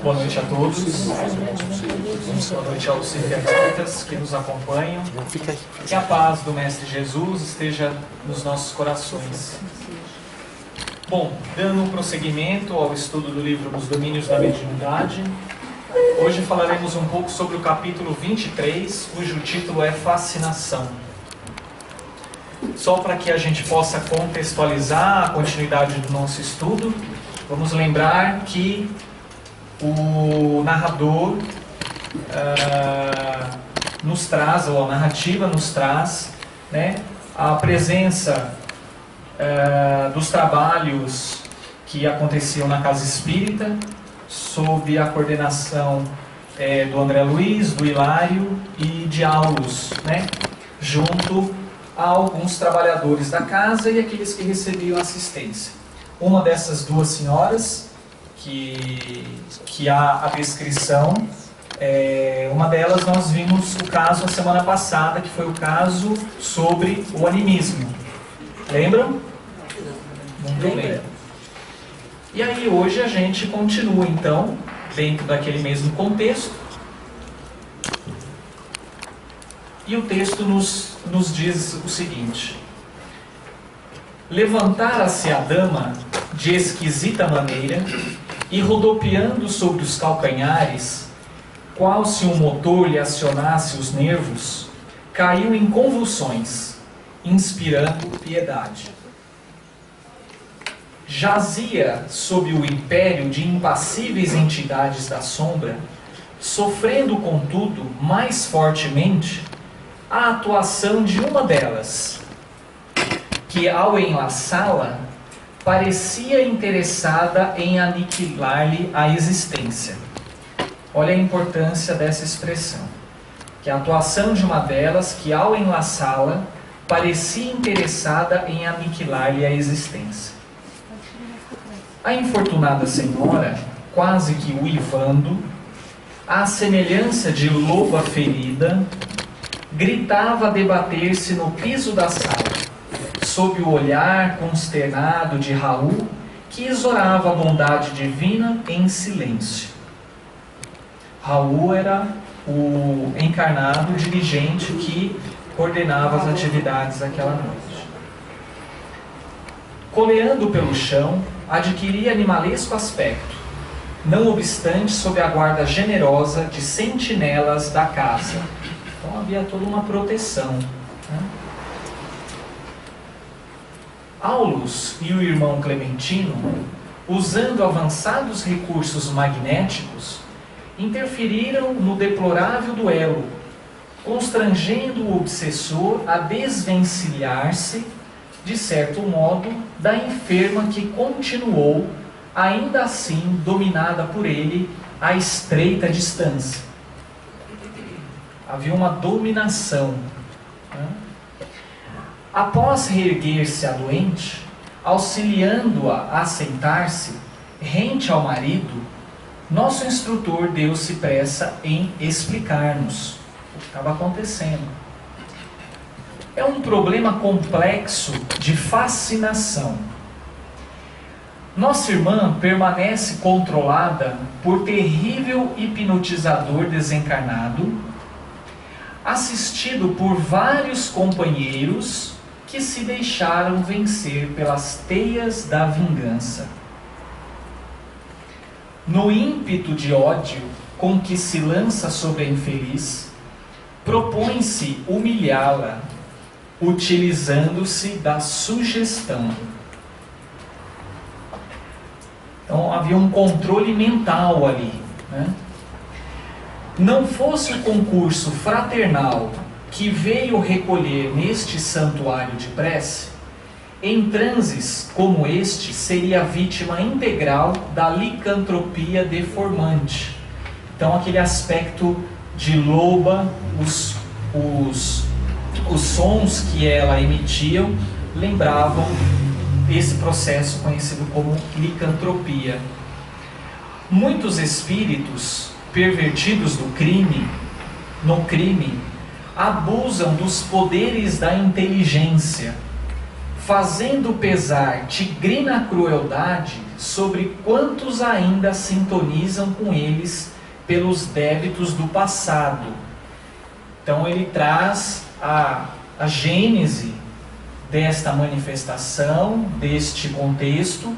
Boa noite a todos. Boa noite aos internautas que nos acompanham. Que a paz do Mestre Jesus esteja nos nossos corações. Bom, dando prosseguimento ao estudo do livro Os Domínios da Mediunidade, hoje falaremos um pouco sobre o capítulo 23, cujo título é Fascinação. Só para que a gente possa contextualizar a continuidade do nosso estudo, vamos lembrar que o narrador nos traz, ou a narrativa nos traz, né, a presença dos trabalhos que aconteciam na Casa Espírita, sob a coordenação do André Luiz, do Hilário e de Aulus, né, junto a alguns trabalhadores da casa e aqueles que recebiam assistência. Uma dessas duas senhoras, que há a descrição, uma delas nós vimos o caso a semana passada, que foi o caso sobre o animismo. Lembram? Muito bem. E aí hoje a gente continua então, dentro daquele mesmo contexto. E o texto nos diz o seguinte: levantara-se a dama de esquisita maneira e, rodopiando sobre os calcanhares, qual se um motor lhe acionasse os nervos, caiu em convulsões, inspirando piedade. Jazia sob o império de impassíveis entidades da sombra, sofrendo, contudo, mais fortemente a atuação de uma delas, que, ao enlaçá-la, parecia interessada em aniquilar-lhe a existência. Olha a importância dessa expressão. Que a atuação de uma delas, que, ao enlaçá-la, parecia interessada em aniquilar-lhe a existência. A infortunada senhora, quase que uivando, à semelhança de loba ferida, gritava a debater-se no piso da sala, sob o olhar consternado de Raul, que exorava a bondade divina em silêncio. Raul era o encarnado dirigente que coordenava as atividades daquela noite. Coleando pelo chão, adquiria animalesco aspecto, não obstante sob a guarda generosa de sentinelas da casa. Então havia toda uma proteção, né? Aulus e o irmão Clementino, usando avançados recursos magnéticos, interferiram no deplorável duelo, constrangendo o obsessor a desvencilhar-se, de certo modo, da enferma que continuou, ainda assim dominada por ele, a estreita distância. Havia uma dominação, né? Após reerguer-se a doente, auxiliando-a a sentar-se, rente ao marido, nosso instrutor deu-se pressa em explicar-nos o que estava acontecendo. É um problema complexo de fascinação. Nossa irmã permanece controlada por terrível hipnotizador desencarnado, assistido por vários companheiros que se deixaram vencer pelas teias da vingança. No ímpeto de ódio com que se lança sobre a infeliz, propõe-se humilhá-la, utilizando-se da sugestão. Então havia um controle mental ali, né? Não fosse o concurso fraternal que veio recolher neste santuário de prece, em transes como este seria vítima integral da licantropia deformante. Então aquele aspecto de loba, os sons que ela emitia lembravam esse processo conhecido como licantropia. Muitos espíritos pervertidos no crime, abusam dos poderes da inteligência, fazendo pesar tigrina crueldade sobre quantos ainda sintonizam com eles pelos débitos do passado. Então ele traz a gênese desta manifestação, deste contexto,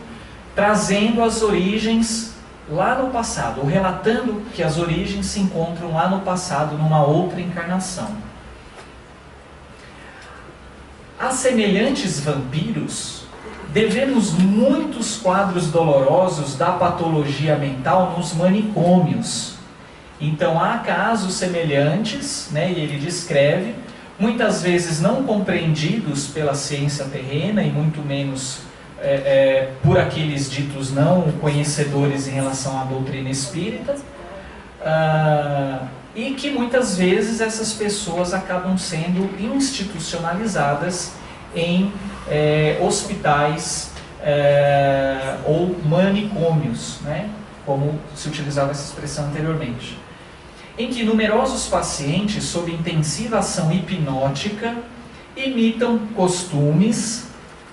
trazendo as origens lá no passado, ou relatando que as origens se encontram lá no passado, numa outra encarnação. A semelhantes vampiros, devemos muitos quadros dolorosos da patologia mental nos manicômios. Então há casos semelhantes, né, e ele descreve, muitas vezes não compreendidos pela ciência terrena e muito menos por aqueles ditos não conhecedores em relação à doutrina espírita, e que muitas vezes essas pessoas acabam sendo institucionalizadas em hospitais ou manicômios, né? Como se utilizava essa expressão anteriormente, em que numerosos pacientes, sob intensiva ação hipnótica, imitam costumes,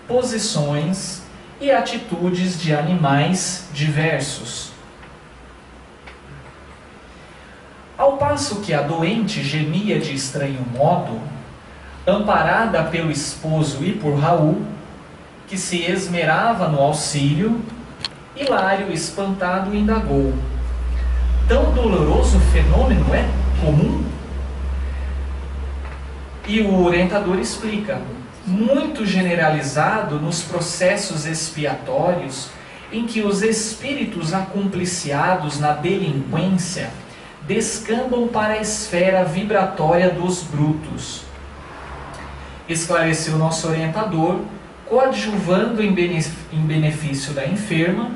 posições e atitudes de animais diversos. Ao passo que a doente gemia de estranho modo, amparada pelo esposo e por Raul, que se esmerava no auxílio, Hilário, espantado, indagou: tão doloroso fenômeno é comum? E o orientador explica: muito generalizado nos processos expiatórios em que os espíritos acumpliciados na delinquência descambam para a esfera vibratória dos brutos. Esclareceu nosso orientador, coadjuvando em benefício da enferma,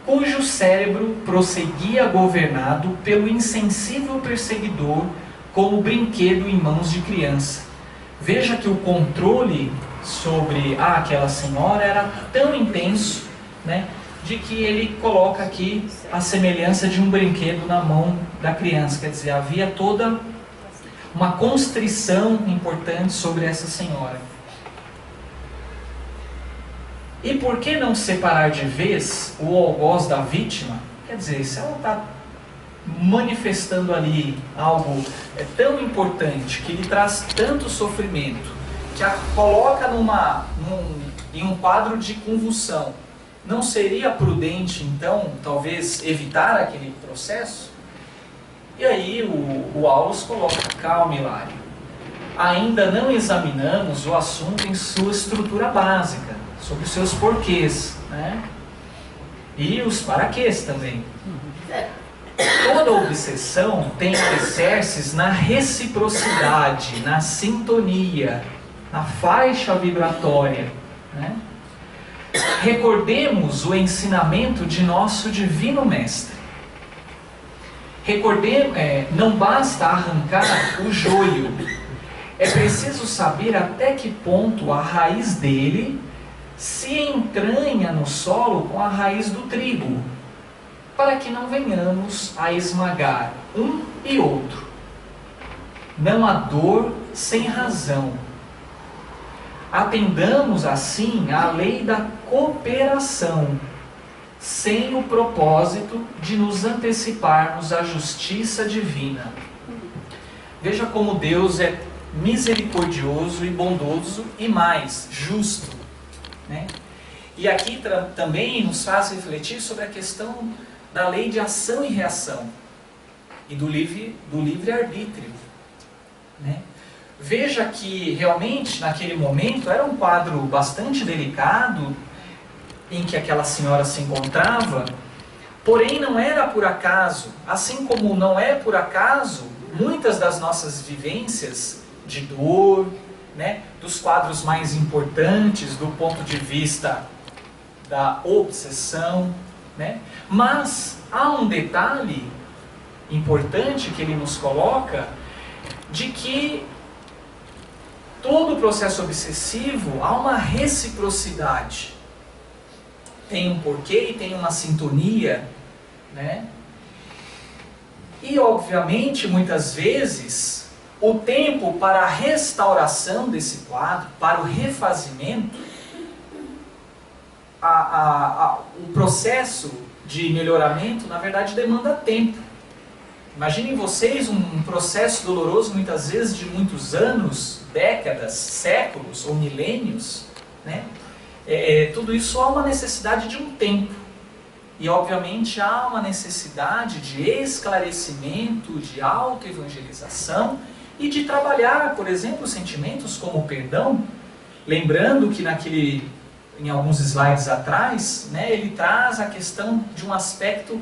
cujo cérebro prosseguia governado pelo insensível perseguidor como brinquedo em mãos de criança. Veja que o controle sobre aquela senhora era tão intenso, né, de que ele coloca aqui a semelhança de um brinquedo na mão da criança. Quer dizer, havia toda uma constrição importante sobre essa senhora. E por que não separar de vez o algoz da vítima? Quer dizer, se ela está manifestando ali algo tão importante, que lhe traz tanto sofrimento, que a coloca em um quadro de convulsão, não seria prudente, então, talvez, evitar aquele processo? E aí o Aulus coloca: calma, Hilário, ainda não examinamos o assunto em sua estrutura básica, sobre os seus porquês, né? E os paraquês também. Toda obsessão tem alicerces na reciprocidade, na sintonia, na faixa vibratória, né? Recordemos o ensinamento de nosso Divino Mestre. Não basta arrancar o joio, é preciso saber até que ponto a raiz dele se entranha no solo com a raiz do trigo, para que não venhamos a esmagar um e outro. Não há dor sem razão. Atendamos assim à lei da cooperação, sem o propósito de nos anteciparmos à justiça divina. Veja como Deus é misericordioso e bondoso e mais, justo, né? E aqui também nos faz refletir sobre a questão da lei de ação e reação e do livre-arbítrio, né? Veja que realmente naquele momento era um quadro bastante delicado em que aquela senhora se encontrava, porém não era por acaso, assim como não é por acaso muitas das nossas vivências de dor, né, dos quadros mais importantes do ponto de vista da obsessão, né? Mas há um detalhe importante que ele nos coloca, de que todo o processo obsessivo há uma reciprocidade, tem um porquê e tem uma sintonia, né? E obviamente muitas vezes o tempo para a restauração desse quadro, para o refazimento, o processo de melhoramento, na verdade, demanda tempo. Imaginem vocês um processo doloroso, muitas vezes, de muitos anos, décadas, séculos ou milênios, né? Tudo isso há uma necessidade de um tempo. E, obviamente, há uma necessidade de esclarecimento, de autoevangelização e de trabalhar, por exemplo, sentimentos como o perdão. Lembrando que em alguns slides atrás, né, ele traz a questão de um aspecto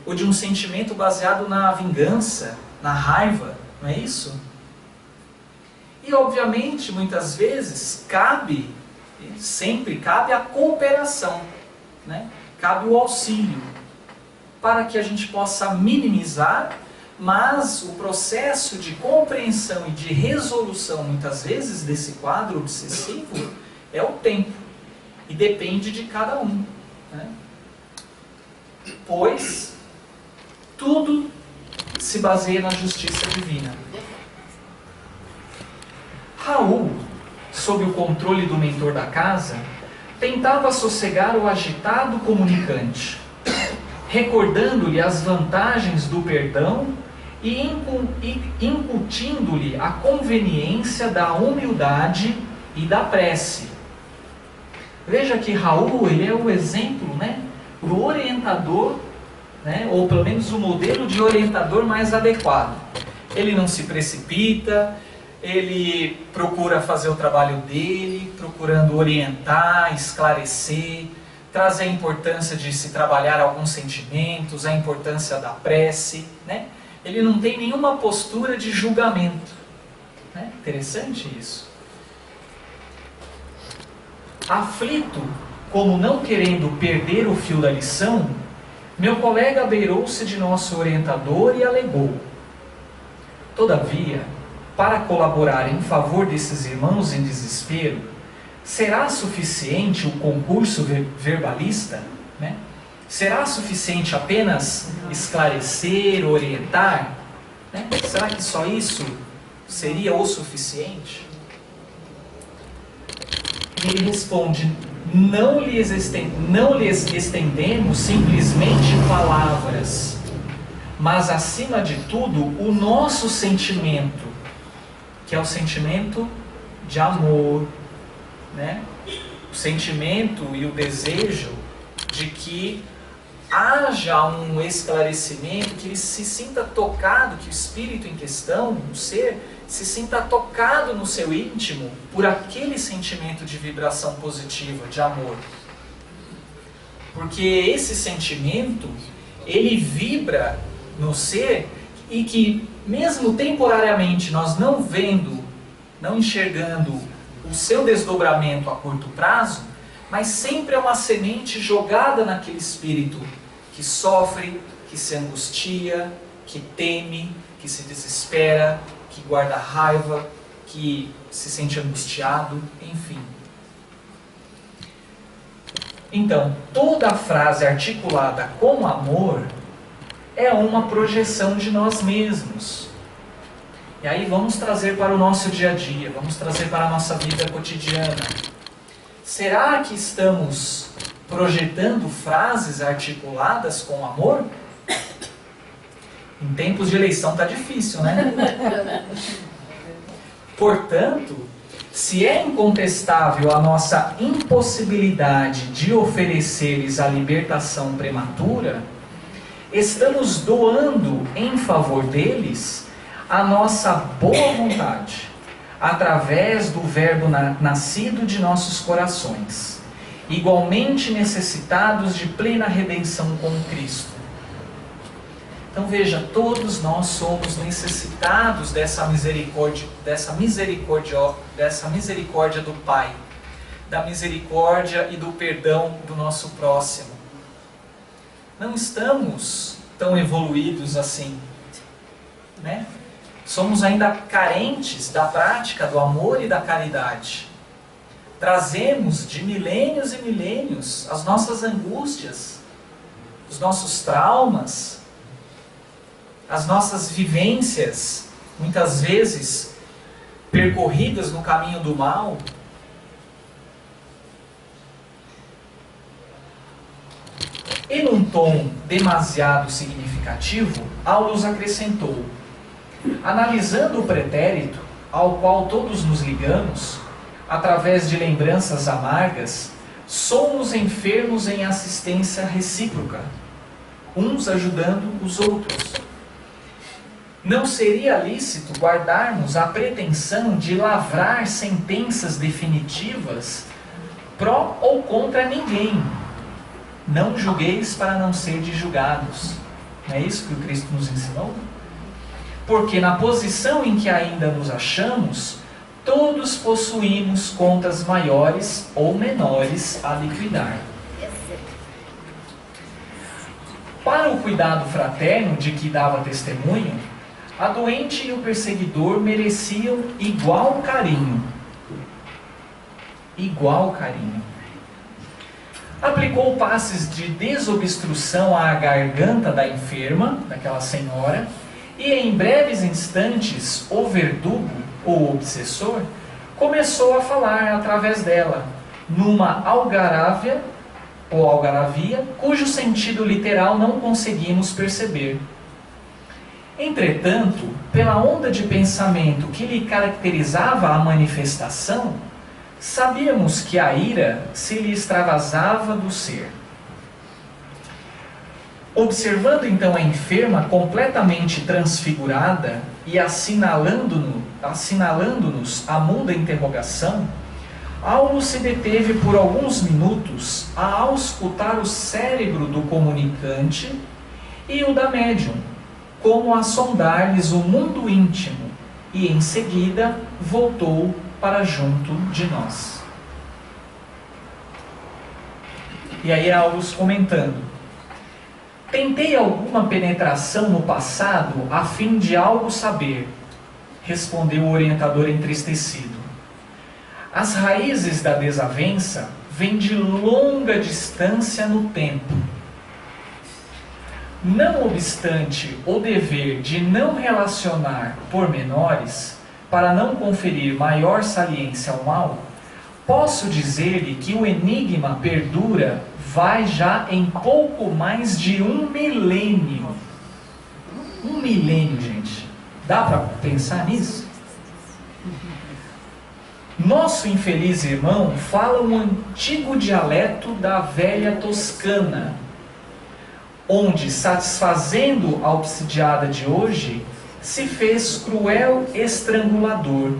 ou de um sentimento baseado na vingança, na raiva, não é isso? E, obviamente, muitas vezes, sempre cabe a cooperação, né? Cabe o auxílio, para que a gente possa minimizar, mas o processo de compreensão e de resolução, muitas vezes, desse quadro obsessivo, é o tempo, e depende de cada um, né? Pois tudo se baseia na justiça divina. Raul, sob o controle do mentor da casa, tentava sossegar o agitado comunicante, recordando-lhe as vantagens do perdão e incutindo-lhe a conveniência da humildade e da prece. Veja que Raul, ele é o exemplo, né, do orientador, né, ou pelo menos o modelo de orientador mais adequado. Ele não se precipita, ele procura fazer o trabalho dele, procurando orientar, esclarecer, trazer a importância de se trabalhar alguns sentimentos, a importância da prece, né? Ele não tem nenhuma postura de julgamento, né? Interessante isso. Aflito, como não querendo perder o fio da lição, meu colega beirou-se de nosso orientador e alegou: todavia, para colaborar em favor desses irmãos em desespero, será suficiente o concurso verbalista? Né? Será suficiente apenas esclarecer, orientar? Né? Será que só isso seria o suficiente? Ele responde: não lhes estendemos simplesmente palavras, mas acima de tudo o nosso sentimento, que é o sentimento de amor, né? O sentimento e o desejo de que haja um esclarecimento, que ele se sinta tocado, que o espírito em questão, o ser, se sinta tocado no seu íntimo por aquele sentimento de vibração positiva, de amor. Porque esse sentimento, ele vibra no ser e que, mesmo temporariamente, nós não vendo, não enxergando o seu desdobramento a curto prazo, mas sempre é uma semente jogada naquele espírito que sofre, que se angustia, que teme, que se desespera, que guarda raiva, que se sente angustiado, enfim. Então, toda a frase articulada com amor é uma projeção de nós mesmos. E aí vamos trazer para o nosso dia a dia, vamos trazer para a nossa vida cotidiana. Será que estamos projetando frases articuladas com amor? Em tempos de eleição está difícil, né? Portanto, se é incontestável a nossa impossibilidade de oferecer-lhes a libertação prematura, estamos doando em favor deles a nossa boa vontade, através do verbo nascido de nossos corações, igualmente necessitados de plena redenção com Cristo. Então veja, todos nós somos necessitados dessa misericórdia do Pai, da misericórdia e do perdão do nosso próximo. Não estamos tão evoluídos assim, né? Somos ainda carentes da prática do amor e da caridade. Trazemos de milênios e milênios as nossas angústias, os nossos traumas, as nossas vivências, muitas vezes percorridas no caminho do mal. E num tom demasiado significativo, Aulus acrescentou: analisando o pretérito ao qual todos nos ligamos, através de lembranças amargas, somos enfermos em assistência recíproca, uns ajudando os outros. Não seria lícito guardarmos a pretensão de lavrar sentenças definitivas pró ou contra ninguém. Não julgueis para não serdes julgados. Não é isso que o Cristo nos ensinou? Porque na posição em que ainda nos achamos, todos possuímos contas maiores ou menores a liquidar. Para o cuidado fraterno de que dava testemunho, a doente e o perseguidor mereciam igual carinho. Igual carinho. Aplicou passes de desobstrução à garganta da enferma, daquela senhora, e em breves instantes o verdugo, ou obsessor, começou a falar através dela, numa algaravia, ou algaravia, cujo sentido literal não conseguimos perceber. Entretanto, pela onda de pensamento que lhe caracterizava a manifestação, sabíamos que a ira se lhe extravasava do ser. Observando então a enferma completamente transfigurada e assinalando-nos a muda interrogação, Aulus se deteve por alguns minutos a auscultar o cérebro do comunicante e o da médium, como a sondar-lhes o mundo íntimo, e em seguida voltou para junto de nós. E aí Aulus comentando: tentei alguma penetração no passado a fim de algo saber, respondeu o orientador entristecido. As raízes da desavença vêm de longa distância no tempo. Não obstante o dever de não relacionar pormenores, para não conferir maior saliência ao mal, posso dizer-lhe que o enigma perdura vai já em pouco mais de 1 milênio. 1 milênio, gente. Dá para pensar nisso? Nosso infeliz irmão fala um antigo dialeto da velha Toscana, onde, satisfazendo a obsidiada de hoje, se fez cruel estrangulador.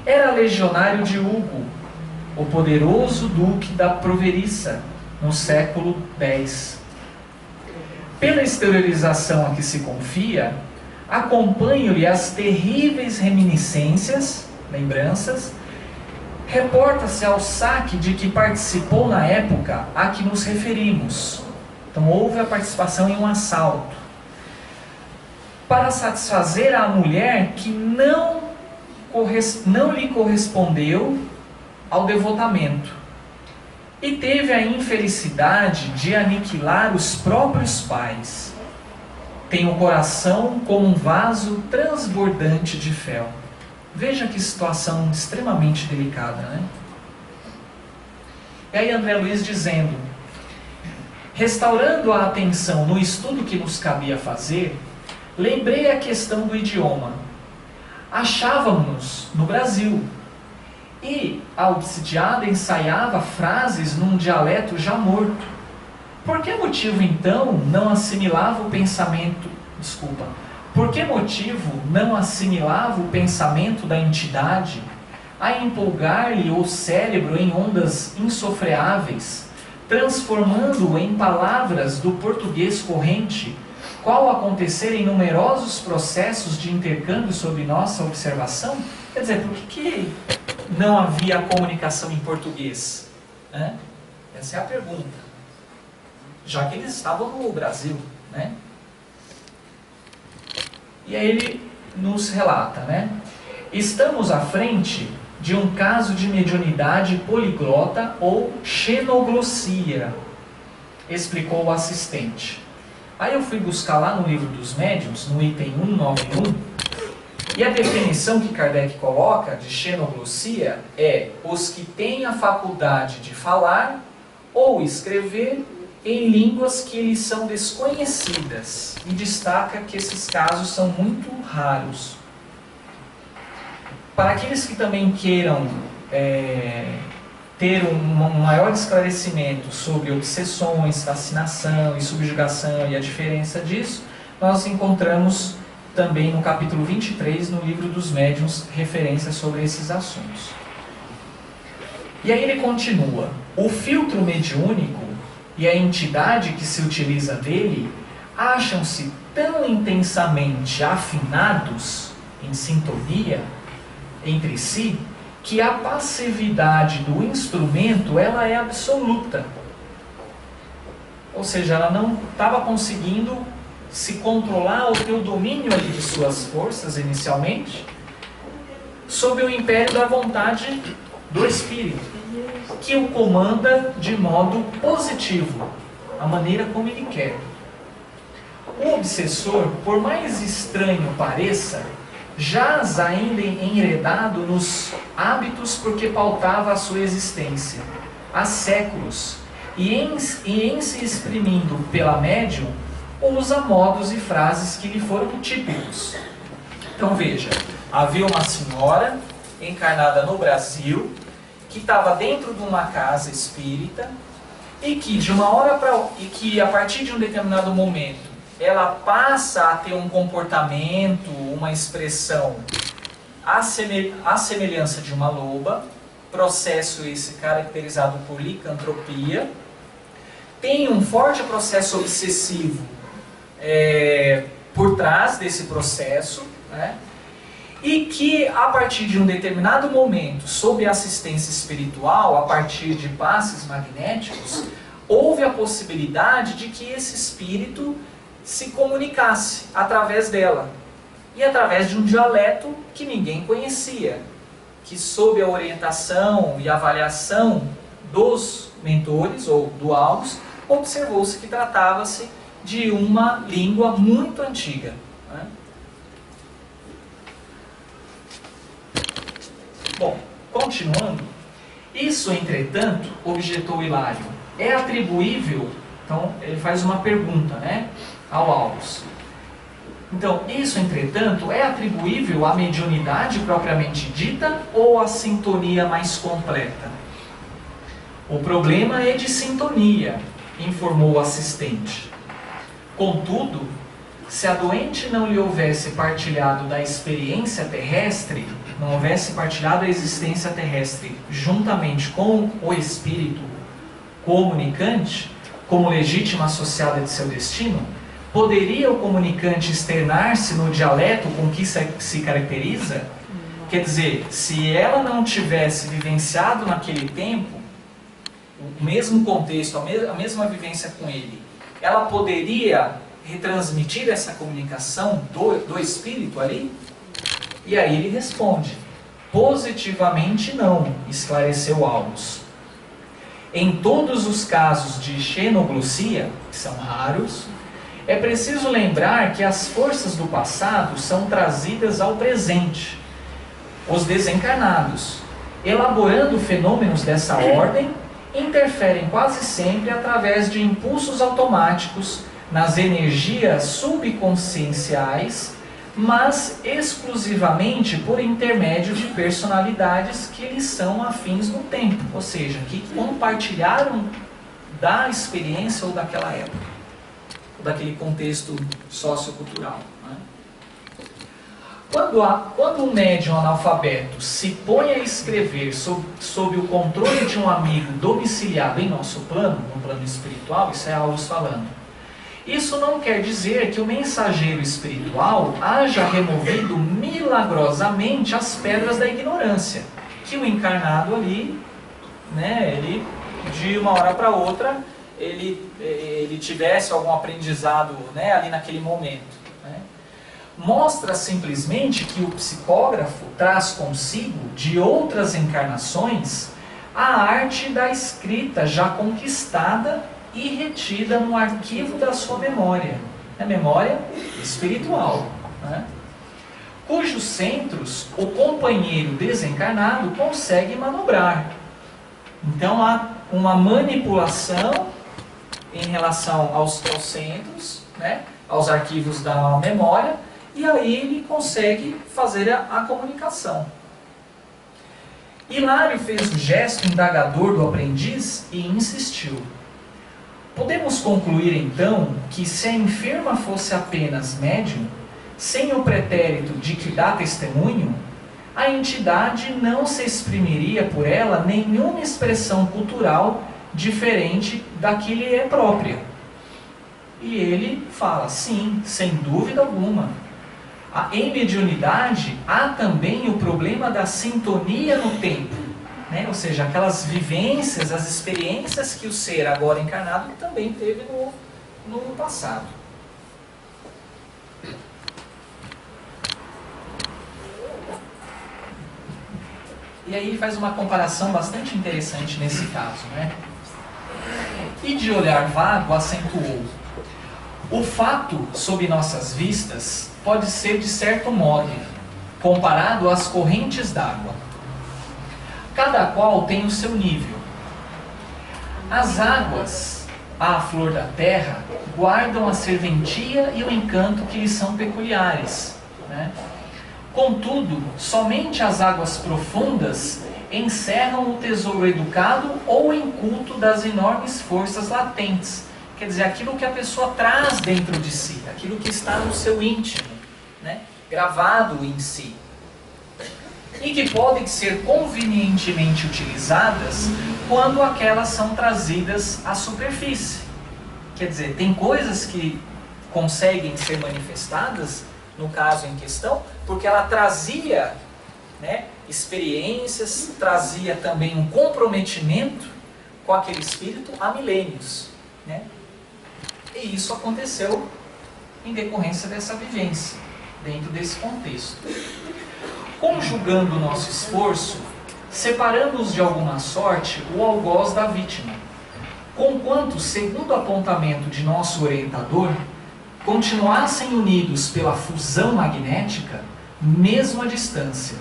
Era legionário de Hugo, o poderoso duque da Proveriça, no século X. Pela exteriorização a que se confia, acompanham-lhe as terríveis reminiscências, lembranças, reporta-se ao saque de que participou na época a que nos referimos. Então houve a participação em um assalto, para satisfazer a mulher que não lhe correspondeu ao devotamento, e teve a infelicidade de aniquilar os próprios pais. Tem o coração como um vaso transbordante de fel. Veja que situação extremamente delicada, né? E aí André Luiz dizendo: restaurando a atenção no estudo que nos cabia fazer, lembrei a questão do idioma. Achávamos-nos no Brasil, e a obsidiada ensaiava frases num dialeto já morto. Por que motivo então não assimilava o pensamento, por que motivo não assimilava o pensamento da entidade a empolgar-lhe o cérebro em ondas insofreáveis, transformando-o em palavras do português corrente, qual acontecer em numerosos processos de intercâmbio sob nossa observação? Quer dizer, por que não havia comunicação em português? Essa é a pergunta. Já que eles estavam no Brasil, né? E aí ele nos relata, né? Estamos à frente de um caso de mediunidade poliglota ou xenoglossia, explicou o assistente. Aí eu fui buscar lá no livro dos médiuns, no item 191, e a definição que Kardec coloca de xenoglossia é os que têm a faculdade de falar ou escrever em línguas que lhes são desconhecidas, e destaca que esses casos são muito raros. Para aqueles que também queiram ter um maior esclarecimento sobre obsessões, fascinação e subjugação e a diferença disso, nós encontramos também no capítulo 23, no livro dos médiuns, referências sobre esses assuntos. E aí ele continua: o filtro mediúnico e a entidade que se utiliza dele acham-se tão intensamente afinados, em sintonia entre si, que a passividade do instrumento ela é absoluta. Ou seja, ela não estava conseguindo se controlar ou ter o domínio ali de suas forças inicialmente, sob o império da vontade do Espírito, que o comanda de modo positivo, a maneira como ele quer. O obsessor, por mais estranho pareça, jaz ainda enredado nos hábitos porque pautava a sua existência há séculos, e em se exprimindo pela médium, usa modos e frases que lhe foram típicos. Então veja, havia uma senhora encarnada no Brasil, que estava dentro de uma casa espírita, e que de uma hora para e que a partir de um determinado momento ela passa a ter um comportamento, uma expressão à semelhança de uma loba, processo esse caracterizado por licantropia, tem um forte processo obsessivo por trás desse processo, né? E que a partir de um determinado momento, sob assistência espiritual, a partir de passes magnéticos, houve a possibilidade de que esse espírito se comunicasse através dela, e através de um dialeto que ninguém conhecia, que sob a orientação e avaliação dos mentores ou duálogos, observou-se que tratava-se de uma língua muito antiga, né? Bom, continuando, isso, entretanto, objetou Hilário, é atribuível, então ele faz uma pergunta, né, ao Aulus. Então, isso, entretanto, é atribuível à mediunidade propriamente dita ou à sintonia mais completa? O problema é de sintonia, informou o assistente. Contudo, se a doente não lhe houvesse partilhado da experiência terrestre, não houvesse partilhado a existência terrestre juntamente com o espírito comunicante, como legítima associada de seu destino, poderia o comunicante externar-se no dialeto com que se caracteriza? Quer dizer, se ela não tivesse vivenciado naquele tempo o mesmo contexto, a mesma vivência com ele, ela poderia retransmitir essa comunicação do espírito ali? E aí ele responde: positivamente não, esclareceu Aulus. Em todos os casos de xenoglossia, que são raros, é preciso lembrar que as forças do passado são trazidas ao presente. Os desencarnados, elaborando fenômenos dessa ordem, interferem quase sempre através de impulsos automáticos nas energias subconscienciais, mas exclusivamente por intermédio de personalidades que lhes são afins no tempo, ou seja, que compartilharam da experiência ou daquela época, ou daquele contexto sociocultural, né? Quando um médium analfabeto se põe a escrever sob o controle de um amigo domiciliado em nosso plano, no plano espiritual, isso é Aulus falando, isso não quer dizer que o mensageiro espiritual haja removido milagrosamente as pedras da ignorância, que o encarnado ali, né, ele de uma hora para outra, ele tivesse algum aprendizado, né, ali naquele momento, né? Mostra simplesmente que o psicógrafo traz consigo, de outras encarnações, a arte da escrita já conquistada e retida no arquivo da sua memória, a memória espiritual, né? Cujos centros o companheiro desencarnado consegue manobrar. Então há uma manipulação em relação aos centros, né, aos arquivos da memória, e aí ele consegue fazer a comunicação. Hilário fez o gesto indagador do aprendiz e insistiu. Podemos concluir então que se a enferma fosse apenas médium, sem o pretérito de que dá testemunho, a entidade não se exprimiria por ela nenhuma expressão cultural diferente da que lhe é própria. E ele fala, sim, sem dúvida alguma. Em mediunidade há também o problema da sintonia no tempo, né? Ou seja, aquelas vivências, as experiências que o ser agora encarnado também teve no passado. E aí ele faz uma comparação bastante interessante nesse caso, né? E de olhar vago acentuou: o fato sob nossas vistas pode ser de certo modo comparado às correntes d'água. Cada qual tem o seu nível. As águas, à flor da terra, guardam a serventia e o encanto que lhes são peculiares, né? Contudo, somente as águas profundas encerram o tesouro educado ou inculto das enormes forças latentes. Quer dizer, aquilo que a pessoa traz dentro de si, aquilo que está no seu íntimo, né? Gravado em si. E que podem ser convenientemente utilizadas quando aquelas são trazidas à superfície. Quer dizer, tem coisas que conseguem ser manifestadas, no caso em questão, porque ela trazia, né, experiências, trazia também um comprometimento com aquele espírito há milênios, né? E isso aconteceu em decorrência dessa vivência, dentro desse contexto. Conjugando o nosso esforço, separamos de alguma sorte o algoz da vítima, conquanto, segundo o apontamento de nosso orientador, continuassem unidos pela fusão magnética, mesmo à distância.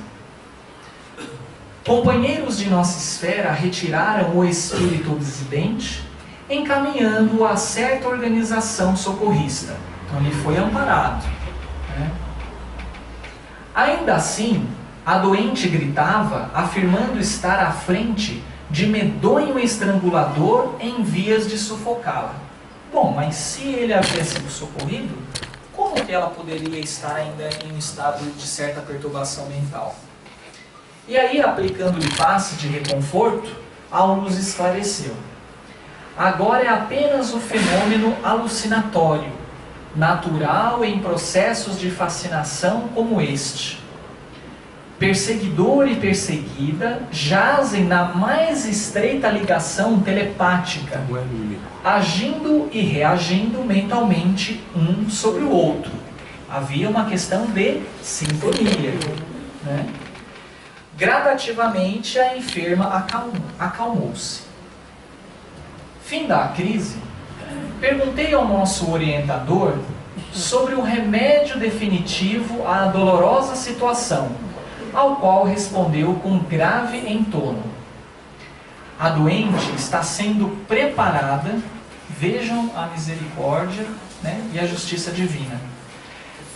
Companheiros de nossa esfera retiraram o espírito dissidente, encaminhando-o a certa organização socorrista. Então ele foi amparado, né? Ainda assim, a doente gritava, afirmando estar à frente de medonho estrangulador em vias de sufocá-la. Bom, mas se ele havia sido socorrido, como que ela poderia estar ainda em um estado de certa perturbação mental? E aí, aplicando-lhe passe de reconforto, Aulo nos esclareceu. Agora é apenas o fenômeno alucinatório, natural em processos de fascinação como este. Perseguidor e perseguida jazem na mais estreita ligação telepática, agindo e reagindo mentalmente um sobre o outro. Havia uma questão de sintonia, né? Gradativamente a enferma acalmou-se. Fim da crise, perguntei ao nosso orientador sobre o remédio definitivo à dolorosa situação, ao qual respondeu com grave entono. A doente está sendo preparada, vejam a misericórdia, né, e a justiça divina,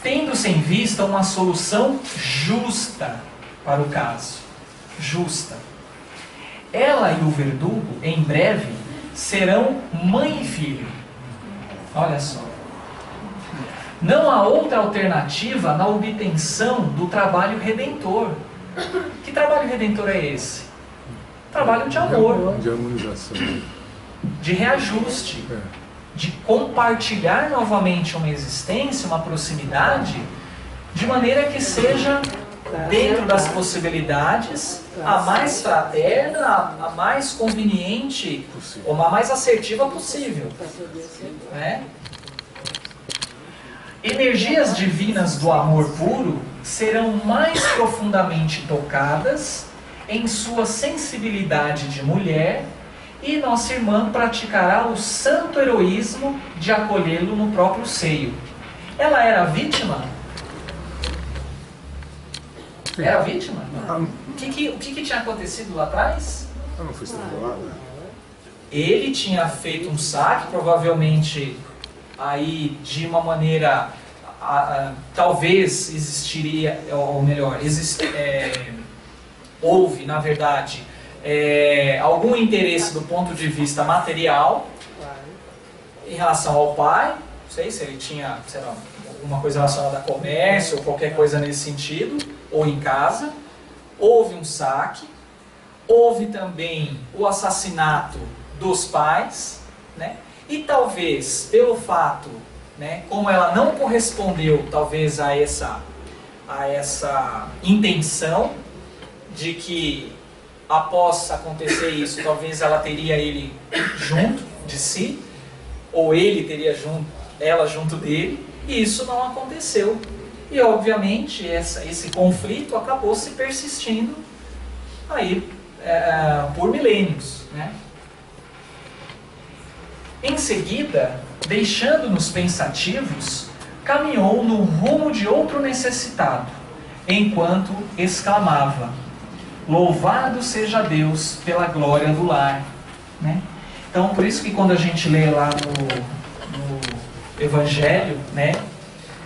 tendo-se em vista uma solução justa para o caso. Justa. Ela e o verdugo, em breve, serão mãe e filho. Olha só. Não há outra alternativa na obtenção do trabalho redentor. Que trabalho redentor é esse? Trabalho de amor. De harmonização. De reajuste. De compartilhar novamente uma existência, uma proximidade, de maneira que seja, dentro das possibilidades, a mais fraterna, a mais conveniente, ou a mais assertiva possível, né? Energias divinas do amor puro serão mais profundamente tocadas em sua sensibilidade de mulher, e nossa irmã praticará o santo heroísmo de acolhê-lo no próprio seio. Ela era vítima? Era vítima? O que tinha acontecido lá atrás? Ela não foi estrangulada? Ele tinha feito um saque, provavelmente aí de uma maneira, talvez existiria, ou melhor, houve, na verdade, algum interesse do ponto de vista material em relação ao pai. Não sei se ele tinha, sei lá, alguma coisa relacionada a comércio ou qualquer coisa nesse sentido, ou em casa. Houve um saque, houve também o assassinato dos pais, né? E talvez pelo fato, né, como ela não correspondeu talvez a essa intenção de que após acontecer isso, talvez ela teria ele junto de si, ou ele teria ela junto dele, e isso não aconteceu. E obviamente esse conflito acabou se persistindo aí por milênios, né? Em seguida, deixando-nos pensativos, caminhou no rumo de outro necessitado, enquanto exclamava: louvado seja Deus pela glória do lar, né? Então, por isso que quando a gente lê lá no Evangelho, né,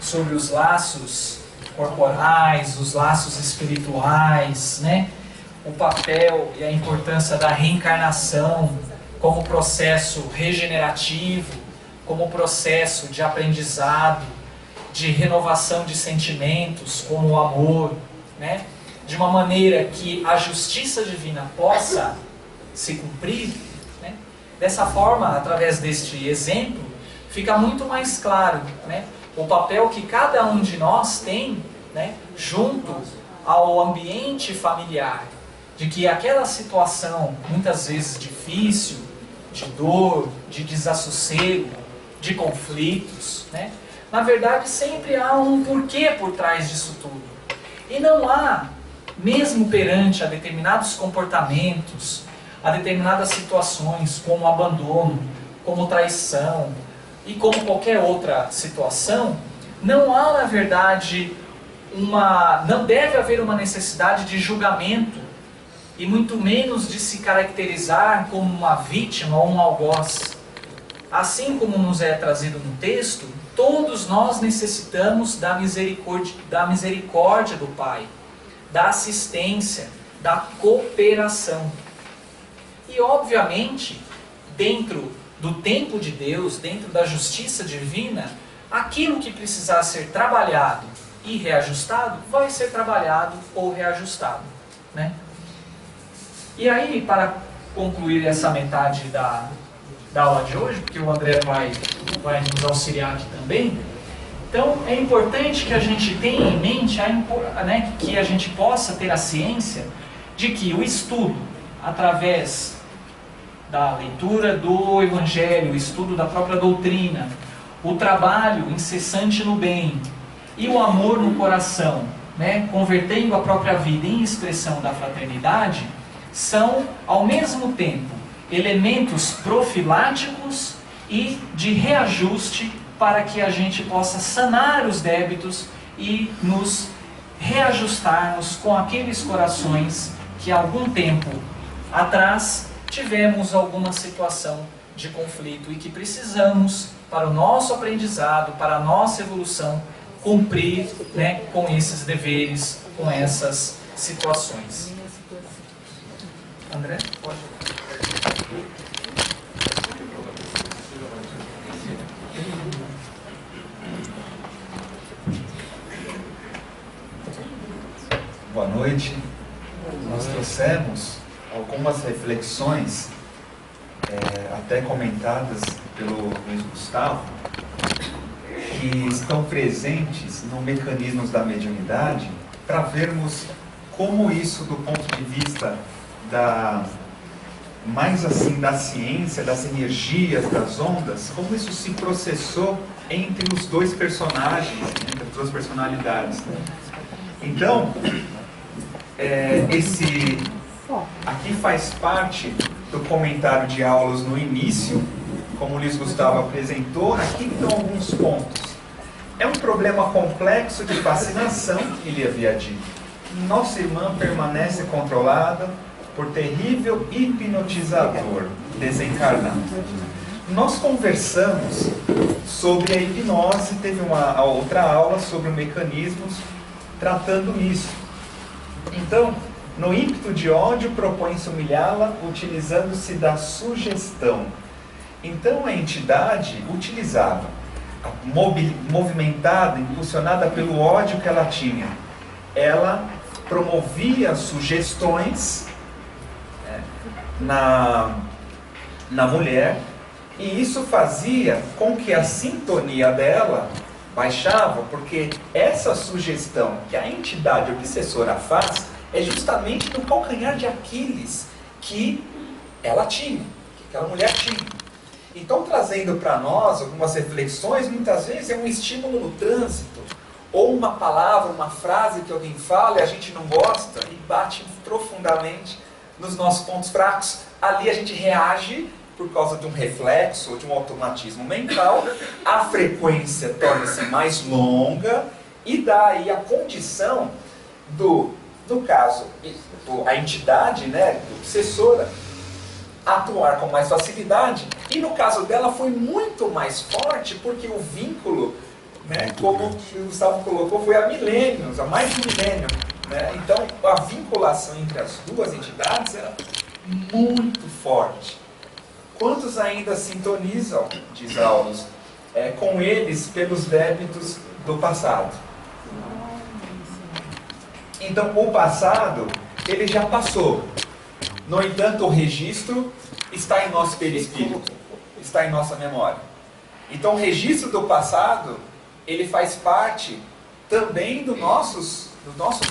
sobre os laços corporais, os laços espirituais, né, o papel e a importância da reencarnação como processo regenerativo, como processo de aprendizado, de renovação de sentimentos, como o amor, né, de uma maneira que a justiça divina possa se cumprir, né, dessa forma, através deste exemplo, fica muito mais claro, né, o papel que cada um de nós tem, né, junto ao ambiente familiar, de que aquela situação, muitas vezes difícil, de dor, de desassossego, de conflitos, né, na verdade sempre há um porquê por trás disso tudo. E não há, mesmo perante a determinados comportamentos, a determinadas situações, como abandono, como traição, e como qualquer outra situação, não há, na verdade, não deve haver uma necessidade de julgamento, e muito menos de se caracterizar como uma vítima ou um algoz. Assim como nos é trazido no texto, todos nós necessitamos da misericórdia do Pai, da assistência, da cooperação. E obviamente, dentro do tempo de Deus, dentro da justiça divina, aquilo que precisar ser trabalhado e reajustado, vai ser trabalhado ou reajustado, né? E aí, para concluir essa metade da aula de hoje, porque o André vai nos auxiliar aqui também, então é importante que a gente tenha em mente, né, que a gente possa ter a ciência de que o estudo, através da leitura do Evangelho, o estudo da própria doutrina, o trabalho incessante no bem e o amor no coração, né, convertendo a própria vida em expressão da fraternidade, são, ao mesmo tempo, elementos profiláticos e de reajuste para que a gente possa sanar os débitos e nos reajustarmos com aqueles corações que há algum tempo atrás tivemos alguma situação de conflito e que precisamos, para o nosso aprendizado, para a nossa evolução, cumprir, né, com esses deveres, com essas situações. André, pode. Boa noite. Nós trouxemos algumas reflexões, até comentadas pelo Luiz Gustavo, que estão presentes no mecanismos da mediunidade, para vermos como isso, do ponto de vista mais assim da ciência, das energias, das ondas, como isso se processou entre os dois personagens, entre as duas personalidades. Então, aqui faz parte do comentário de aulas no início, como o Luiz Gustavo apresentou. Aqui estão alguns pontos. É um problema complexo de fascinação, ele havia dito. Nossa irmã permanece controlada por terrível hipnotizador. desencarnar. Nós conversamos sobre a hipnose, teve a outra aula sobre mecanismos tratando isso. Então, no ímpeto de ódio, propõe-se humilhá-la utilizando-se da sugestão. Então, a entidade utilizava, movimentada, impulsionada pelo ódio que ela tinha, ela promovia sugestões na mulher, e isso fazia com que a sintonia dela baixava, porque essa sugestão que a entidade obsessora faz é justamente no calcanhar de Aquiles que ela tinha, que aquela mulher tinha. Então, trazendo para nós algumas reflexões, muitas vezes é um estímulo no trânsito, ou uma palavra, uma frase que alguém fala e a gente não gosta e bate profundamente nos nossos pontos fracos. Ali a gente reage por causa de um reflexo ou de um automatismo mental, a frequência torna-se mais longa e dá aí a condição no caso, a entidade, né, obsessora, atuar com mais facilidade, e no caso dela foi muito mais forte, porque o vínculo, né, como o Gustavo colocou, foi há milênios, há mais de um milênio. Né? Então, a vinculação entre as duas entidades era muito forte. Quantos ainda sintonizam, diz Aulus, com eles pelos débitos do passado? Então, o passado, ele já passou. No entanto, o registro está em nosso perispírito, está em nossa memória. Então, o registro do passado, ele faz parte também dos nossos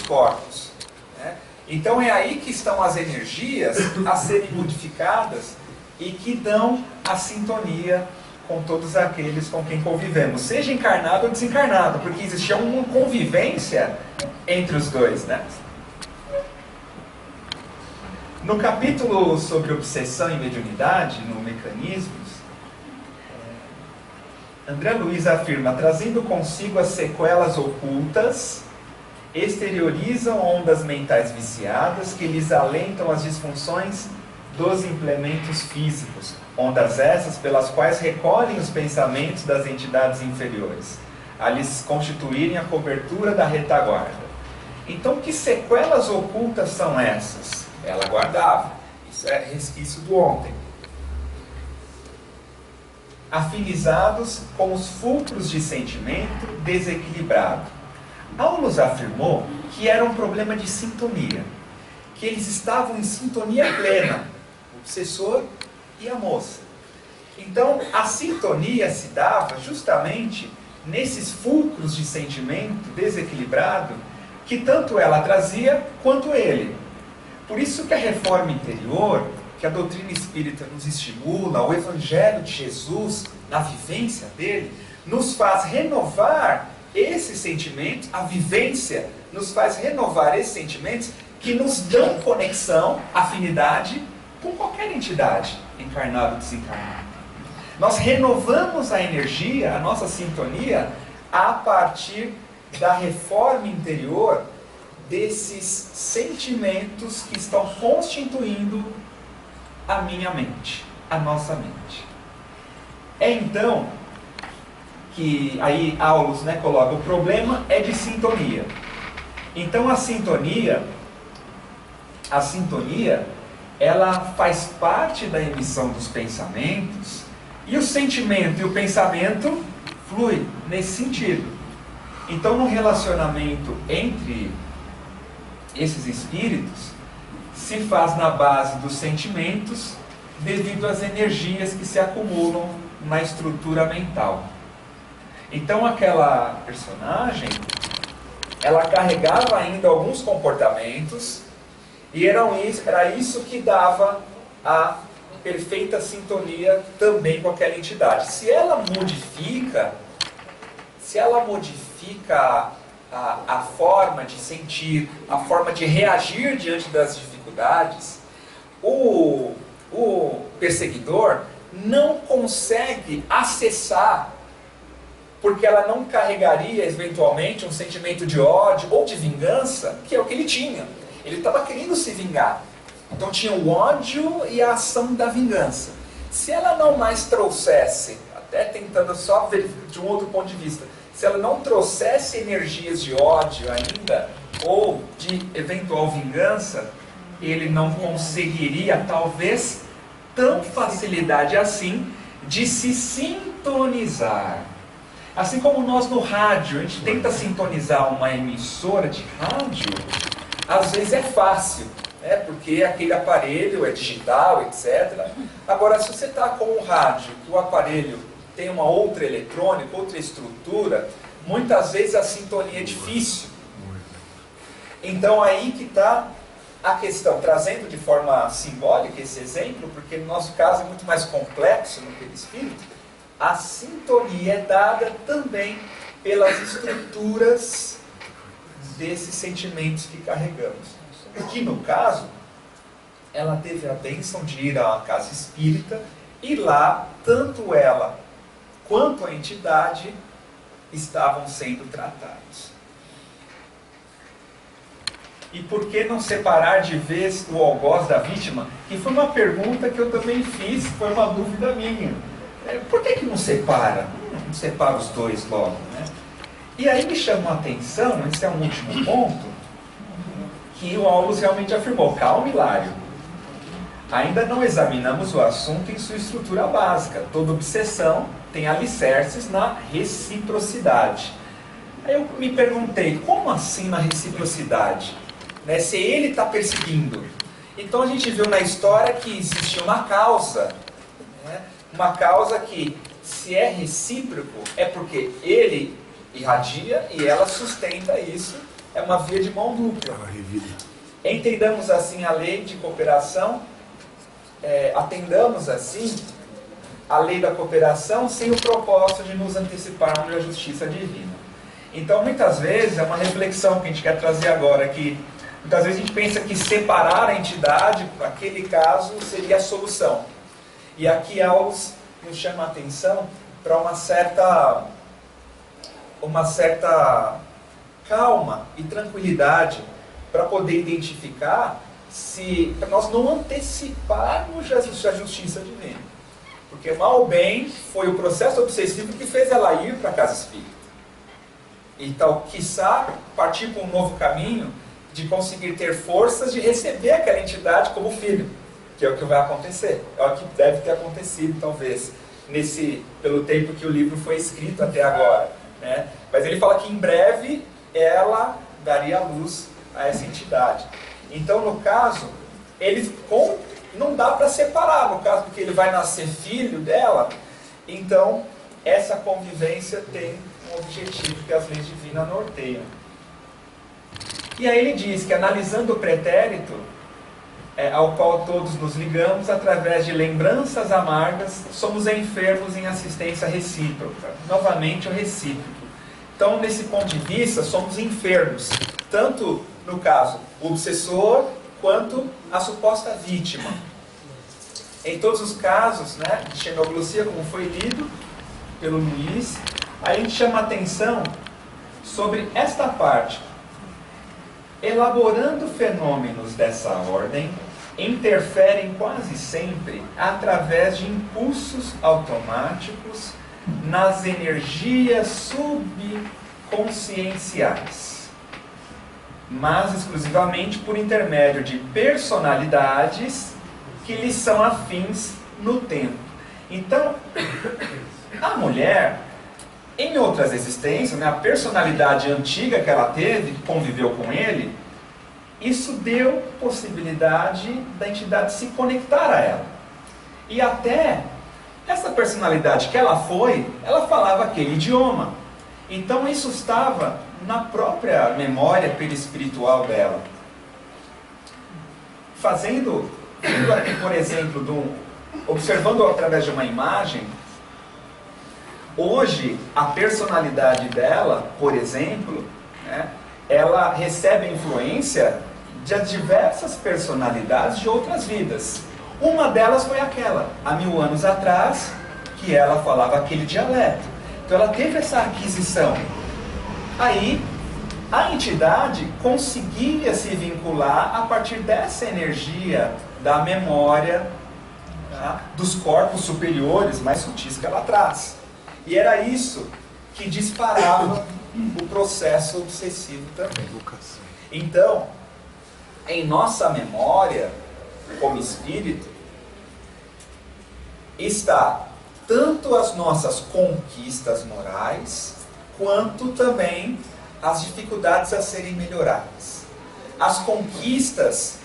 corpos. Né? Então, é aí que estão as energias a serem modificadas e que dão a sintonia com todos aqueles com quem convivemos, seja encarnado ou desencarnado, porque existia uma convivência entre os dois, né? No capítulo sobre obsessão e mediunidade, no Mecanismos, André Luiz afirma, trazendo consigo as sequelas ocultas, exteriorizam ondas mentais viciadas que lhes alentam as disfunções dos implementos físicos, ondas essas pelas quais recolhem os pensamentos das entidades inferiores, a lhes constituírem a cobertura da retaguarda. Então, que sequelas ocultas são essas? Ela guardava. Isso é resquício do ontem. Afinizados com os fulcros de sentimento desequilibrado. Aulus afirmou que era um problema de sintonia, que eles estavam em sintonia plena, o obsessor e a moça. Então, a sintonia se dava justamente nesses fulcros de sentimento desequilibrado que tanto ela trazia quanto ele. Por isso que a reforma interior, que a doutrina espírita nos estimula, o Evangelho de Jesus, na vivência dele, nos faz renovar esses sentimentos, a vivência nos faz renovar esses sentimentos que nos dão conexão, afinidade com qualquer entidade, encarnada ou desencarnada. Nós renovamos a energia, a nossa sintonia, a partir da reforma interior desses sentimentos que estão constituindo a minha mente, a nossa mente. É então que aí Aulus, né, coloca, o problema é de sintonia. Então a sintonia, ela faz parte da emissão dos pensamentos, e o sentimento e o pensamento fluem nesse sentido. Então, no relacionamento entre esses espíritos, se faz na base dos sentimentos, devido às energias que se acumulam na estrutura mental. Então, aquela personagem, ela carregava ainda alguns comportamentos, e era isso que dava a perfeita sintonia também com aquela entidade. Se ela modifica a forma de sentir, a forma de reagir diante das dificuldades, o perseguidor não consegue acessar, porque ela não carregaria eventualmente um sentimento de ódio ou de vingança, que é o que ele tinha. Ele estava querendo se vingar. Então tinha o ódio e a ação da vingança. Se ela não mais trouxesse, até tentando só verificar de um outro ponto de vista, se ela não trouxesse energias de ódio ainda, ou de eventual vingança, ele não conseguiria, talvez, tão facilidade assim, de se sintonizar. Assim como nós no rádio, a gente tenta sintonizar uma emissora de rádio, às vezes é fácil, né? Porque aquele aparelho é digital, etc. Agora, se você está com um rádio, que o aparelho tem uma outra eletrônica, outra estrutura, muitas vezes a sintonia é difícil. Então aí que está a questão, trazendo de forma simbólica esse exemplo, porque no nosso caso é muito mais complexo no perispírito, a sintonia é dada também pelas estruturas desses sentimentos que carregamos. Aqui no caso, ela teve a bênção de ir a uma casa espírita e lá, tanto ela quanto a entidade estavam sendo tratados. E por que não separar de vez o algoz da vítima? Que foi uma pergunta que eu também fiz, foi uma dúvida minha. Por que não separa? Não separa os dois logo, né? E aí me chamou a atenção, esse é um último ponto, que o Aulus realmente afirmou: calma, Hilário, ainda não examinamos o assunto em sua estrutura básica. Toda obsessão tem alicerces na reciprocidade. Aí eu me perguntei, como assim na reciprocidade? Né, se ele está perseguindo. Então a gente viu na história que existe uma causa, né, uma causa que, se é recíproco, é porque ele irradia e ela sustenta isso, é uma via de mão dupla. Entendamos assim a lei de cooperação, atendamos assim a lei da cooperação sem o propósito de nos anteciparmos da justiça divina. Então muitas vezes é uma reflexão que a gente quer trazer agora, que muitas vezes a gente pensa que separar a entidade, naquele caso, seria a solução. E aqui Aulus nos chama a atenção para uma certa calma e tranquilidade para poder identificar, para nós não anteciparmos a justiça divina. Porque mal ou bem foi o processo obsessivo que fez ela ir para a casa espírita. Então, quiçá partir para um novo caminho de conseguir ter forças de receber aquela entidade como filho, que é o que vai acontecer, é o que deve ter acontecido, talvez, pelo tempo que o livro foi escrito até agora, né? Mas ele fala que em breve ela daria luz a essa entidade. Então, no caso, não dá para separar, no caso porque ele vai nascer filho dela, então essa convivência tem um objetivo que as leis divinas norteiam. E aí ele diz que, analisando o pretérito, ao qual todos nos ligamos, através de lembranças amargas, somos enfermos em assistência recíproca. Novamente, o recíproco. Então, nesse ponto de vista, somos enfermos, tanto, no caso, o obsessor, quanto a suposta vítima. Em todos os casos, né, de xenoglosia, como foi lido pelo Luiz, a gente chama a atenção sobre esta parte. Elaborando fenômenos dessa ordem, interferem quase sempre através de impulsos automáticos nas energias subconscienciais, mas exclusivamente por intermédio de personalidades que lhes são afins no tempo. Então, a mulher, em outras existências, né, a personalidade antiga que ela teve, que conviveu com ele, isso deu possibilidade da entidade se conectar a ela. E até essa personalidade que ela ela falava aquele idioma. Então isso estava na própria memória perispiritual dela. Indo aqui, por exemplo, observando através de uma imagem, hoje a personalidade dela, por exemplo, né, ela recebe influência de diversas personalidades de outras vidas. Uma delas foi aquela, há 1000 anos atrás, que ela falava aquele dialeto. Então ela teve essa aquisição. Aí, a entidade conseguia se vincular a partir dessa energia da memória, tá, dos corpos superiores mais sutis que ela traz. E era isso que disparava o processo obsessivo também. Então, em nossa memória, como espírito, está tanto as nossas conquistas morais, quanto também as dificuldades a serem melhoradas. As conquistas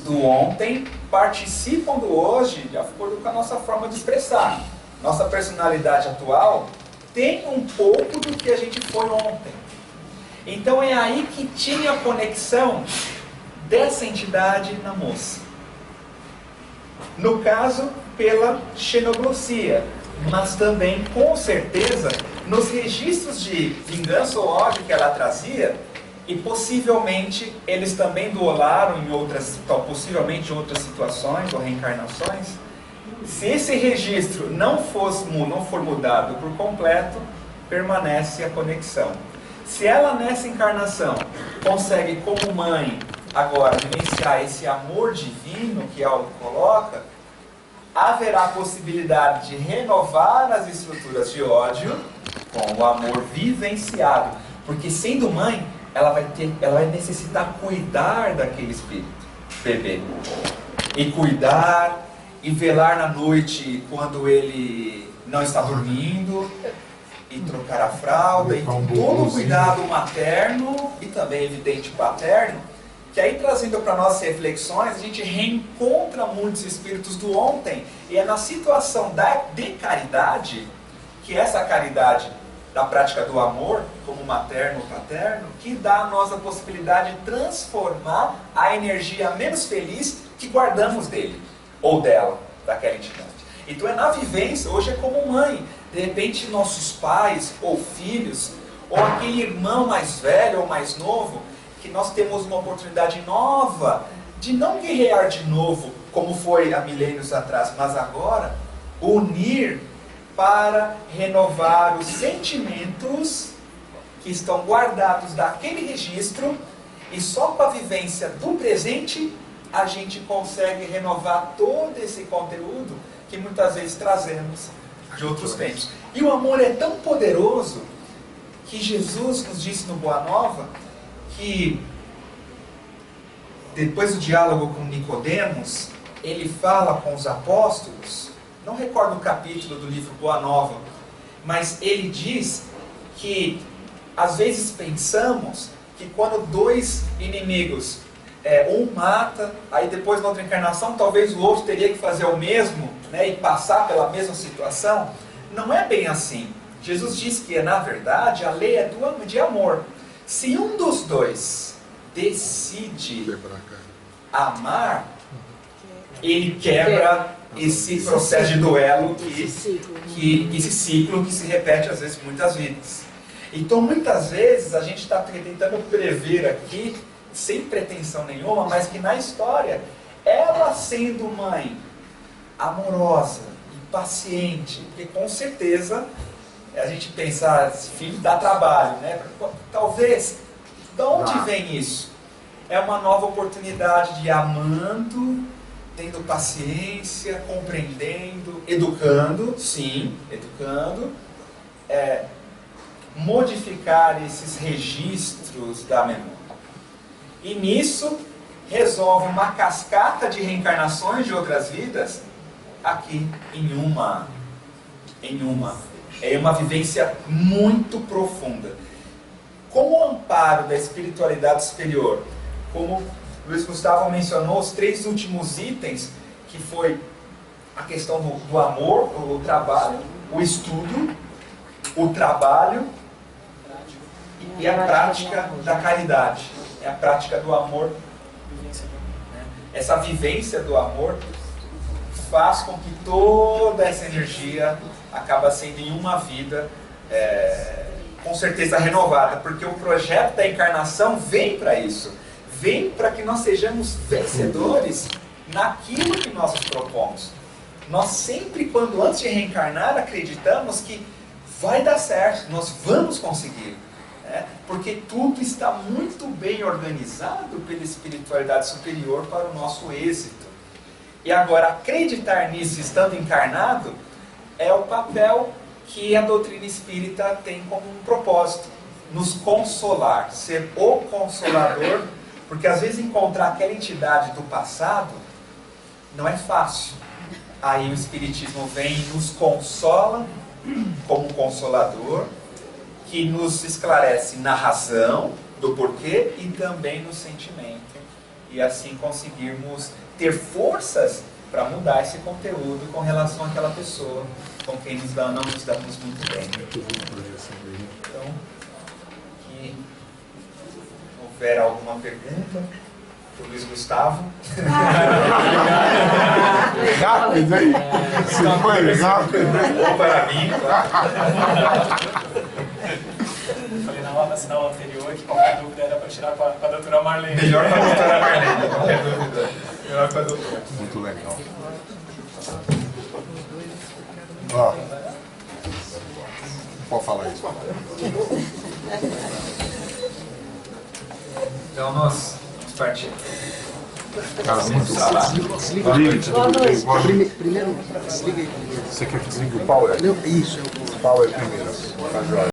do ontem participam do hoje de acordo com a nossa forma de expressar. Nossa personalidade atual tem um pouco do que a gente foi ontem. Então é aí que tinha a conexão dessa entidade na moça. No caso, pela xenoglossia, mas também, com certeza, nos registros de vingança ou ódio que ela trazia, e possivelmente eles também duelaram em outras, possivelmente em outras situações ou reencarnações. Se esse registro não for mudado por completo, permanece a conexão. Se ela nessa encarnação consegue, como mãe, agora vivenciar esse amor divino que ela coloca, haverá a possibilidade de renovar as estruturas de ódio com o amor vivenciado. Porque sendo mãe, ela vai necessitar cuidar daquele espírito, bebê. E cuidar, e velar na noite quando ele não está dormindo, e trocar a fralda, e com todo o cuidado materno e também, evidente, paterno, que aí trazendo para nossas reflexões, a gente reencontra muitos espíritos do ontem, e é na situação de caridade, que essa caridade da prática do amor, como materno ou paterno, que dá a nós a possibilidade de transformar a energia menos feliz que guardamos dele, ou dela, daquela entidade. Então é na vivência, hoje é como mãe, de repente nossos pais ou filhos, ou aquele irmão mais velho ou mais novo, que nós temos uma oportunidade nova de não guerrear de novo, como foi há milênios atrás, mas agora unir para renovar os sentimentos que estão guardados daquele registro, e só com a vivência do presente a gente consegue renovar todo esse conteúdo que muitas vezes trazemos de outros tempos. E o amor é tão poderoso que Jesus nos disse no Boa Nova que depois do diálogo com Nicodemos, ele fala com os apóstolos, não recordo o capítulo do livro Boa Nova, mas ele diz que às vezes pensamos que quando dois inimigos, um mata, aí depois na outra encarnação talvez o outro teria que fazer o mesmo, né, e passar pela mesma situação. Não é bem assim. Jesus diz que na verdade a lei é de amor. Se um dos dois decide amar, ele quebra esse processo de duelo, esse ciclo que se repete às vezes muitas vidas. Então muitas vezes a gente está tentando prever aqui, sem pretensão nenhuma, mas que na história, ela sendo mãe amorosa e paciente, porque com certeza a gente pensar, filho dá trabalho, né? Talvez, de onde vem isso? É uma nova oportunidade de amando, tendo paciência, compreendendo, educando, sim, educando, modificar esses registros da memória. E nisso resolve uma cascata de reencarnações de outras vidas aqui em uma. É uma vivência muito profunda. Como amparo da espiritualidade superior, como Luiz Gustavo mencionou, os 3 últimos itens, que foi a questão do amor, o trabalho, o estudo, o trabalho e a prática da caridade. É a prática do amor. Essa vivência do amor faz com que toda essa energia acaba sendo em uma vida com certeza renovada, porque o projeto da encarnação vem para isso, vem para que nós sejamos vencedores naquilo que nós nos propomos. Nós sempre, quando antes de reencarnar, acreditamos que vai dar certo, nós vamos conseguir. né? Porque tudo está muito bem organizado pela espiritualidade superior para o nosso êxito. E agora, acreditar nisso estando encarnado é o papel que a doutrina espírita tem como um propósito: nos consolar, ser o consolador, porque às vezes encontrar aquela entidade do passado não é fácil. Aí o Espiritismo vem e nos consola como consolador, que nos esclarece na razão do porquê e também no sentimento. E assim conseguirmos ter forças para mudar esse conteúdo com relação àquela pessoa com quem não nos damos muito bem. Então, se houver alguma pergunta, o Luiz Gustavo. Rápido, hein? Se foi rápido. Para mim, Eu falei na aula anterior que qualquer dúvida era para tirar com a doutora Marlene. melhor para a doutora Marlene, qualquer dúvida. Melhor para a doutora. Muito legal. Ó, pode falar isso. Então nós vamos partir. Cara, muito Primeiro, desliga aí. Você quer que desligue o power? Não, isso. O power primeiro. Tá joia.